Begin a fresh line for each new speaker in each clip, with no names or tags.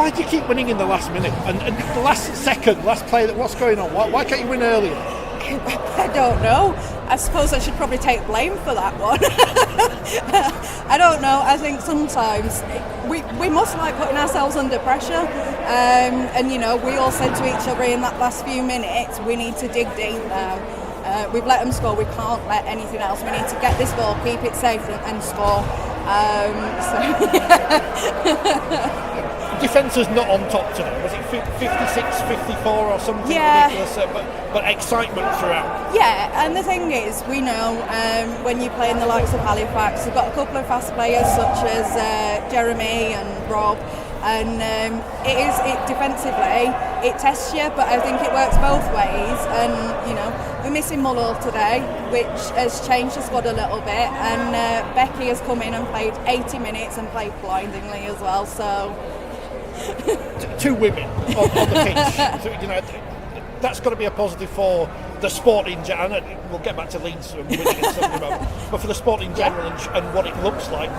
Why do you keep winning in the last minute and the last second, last play? What's going on? Why can't you win earlier?
I don't know. I suppose I should probably take blame for that one. I don't know. I think sometimes we must like putting ourselves under pressure. And you know, we all said to each other in that last few minutes, we need to dig deep now. We've let them score. We can't let anything else. We need to get this ball, keep it safe, and score.
Defence is not on top today. Was it 56, 54 or something ridiculous? But excitement throughout.
Yeah, and the thing is, we know when you play in the likes of Halifax, you've got a couple of fast players such as Jeremy and Rob. And it defensively, it tests you, but I think it works both ways. And you know, we're missing Muller today, which has changed the squad a little bit. And Becky has come in and played 80 minutes and played blindingly as well. So
two women on the pitch, so, you know, that's got to be a positive for the sport in general. We'll get back to Leeds and winning in some moment, but for the sport in general and what it looks like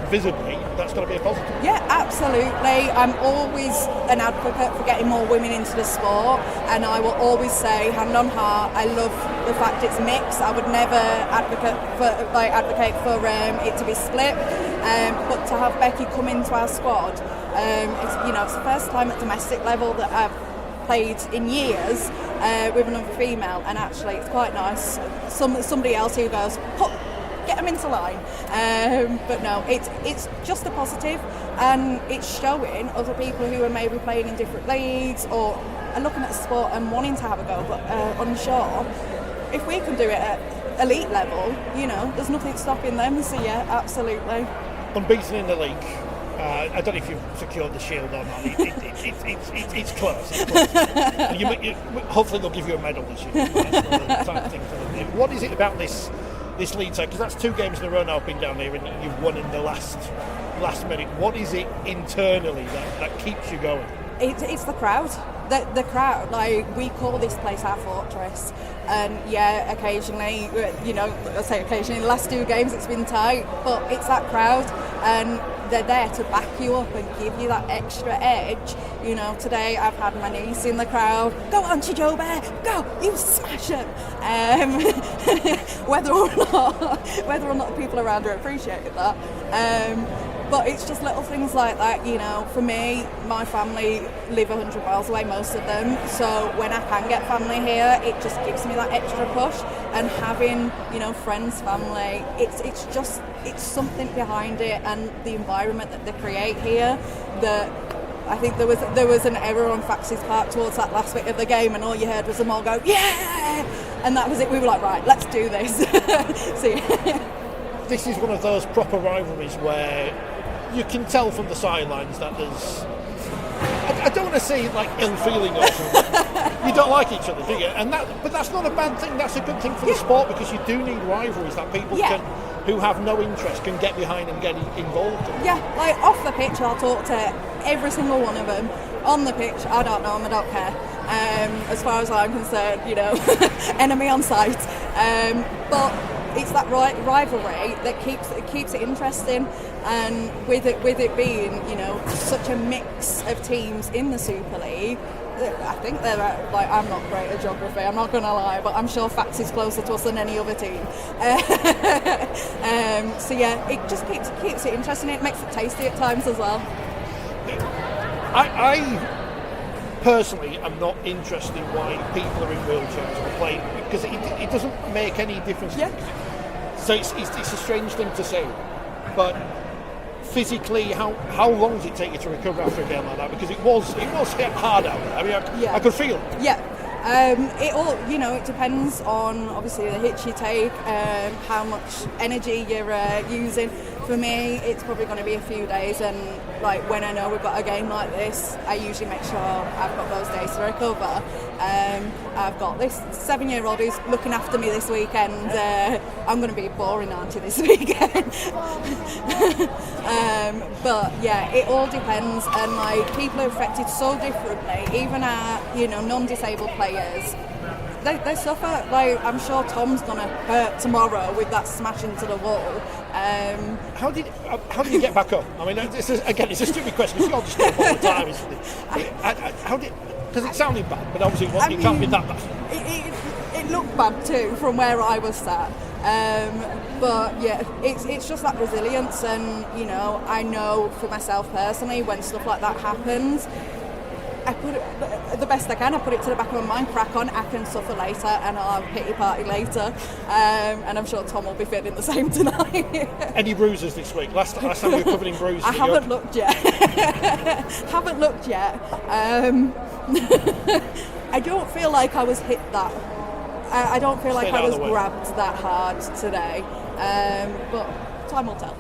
visibly, that's got to be a positive.
Yeah, absolutely. I'm always an advocate for getting more women into the sport, and I will always say, hand on heart, I love the fact it's mixed. I would never advocate for it to be split, but to have Becky come into our squad, it's the first time at domestic level that I've played in years with another female, and actually it's quite nice. Somebody else who goes, get them into line. But no, it's just a positive, and it's showing other people who are maybe playing in different leagues or are looking at the sport and wanting to have a go but unsure. If we can do it at elite level, you know, there's nothing stopping them. So yeah, absolutely.
Unbeaten in the league. I don't know if you've secured the shield or not. It's close. Hopefully they'll give you a medal this year. That's the type of thing for them. What is it about this Leeds side? Because that's 2 games in a row now I've been down here and you've won in the last minute. What is it internally that keeps you going?
It's the crowd. The crowd, like, we call this place our fortress, and yeah, occasionally, you know, I say occasionally, the last 2 games it's been tight, but it's that crowd, and they're there to back you up and give you that extra edge. You know, today I've had my niece in the crowd, go on to Joe Bear, go, you smash it. Whether or not people around her appreciated that. But it's just little things like that, you know. For me, my family live 100 miles away, most of them. So when I can get family here, it just gives me that extra push. And having, you know, friends, family, it's something behind it, and the environment that they create here. That I think there was an error on Fax's part towards that last bit of the game, and all you heard was them all go, yeah! And that was it. We were like, right, let's do this. So, yeah.
This is one of those proper rivalries where you can tell from the sidelines that there's, I don't want to say like ill feeling or something. You don't like each other, do you? But that's not a bad thing. That's a good thing for the sport, because you do need rivalries that people who have no interest can get behind and get involved in.
Yeah, like off the pitch, I'll talk to every single one of them. On the pitch, I don't know them, I don't care. As far as I'm concerned, you know, enemy on sight. But it's that rivalry that keeps it interesting, and with it being, you know, such a mix of teams in the Super League, I think they're like, I'm not great at geography, I'm not going to lie, but I'm sure Fax is closer to us than any other team. So yeah, it just keeps it interesting. It makes it tasty at times as well.
I personally am not interested in why people are in wheelchairs or play, because it doesn't make any difference.
Yeah.
So it's a strange thing to say, but physically, how long does it take you to recover after a game like that? Because it was hard out there. I mean, I could feel it.
Yeah. It all, you know, it depends on obviously the hits you take, how much energy you're using. For me, it's probably going to be a few days, and like when I know we've got a game like this, I usually make sure I've got those days to recover. I've got this 7-year-old who's looking after me this weekend. I'm going to be a boring auntie this weekend. But yeah, it all depends, and like people are affected so differently. Even our, you know, non-disabled players, they suffer. Like, I'm sure Tom's gonna hurt tomorrow with that smash into the wall.
How did you get back up? I mean, it's a stupid question. It's all just all the time. How did? Because it sounded bad, but obviously it can't be that bad.
It looked bad too from where I was sat. But yeah, it's just that resilience, and you know, I know for myself personally, when stuff like that happens, I put it the best I can. I put it to the back of my mind. Crack on. I can suffer later, and I'll have a pity party later. And I'm sure Tom will be feeling the same tonight.
Any bruises this week? Last time you were covered in bruises.
I haven't looked yet. Haven't looked yet. I don't feel like I was hit that. I don't feel like I was grabbed that hard today. But time will tell.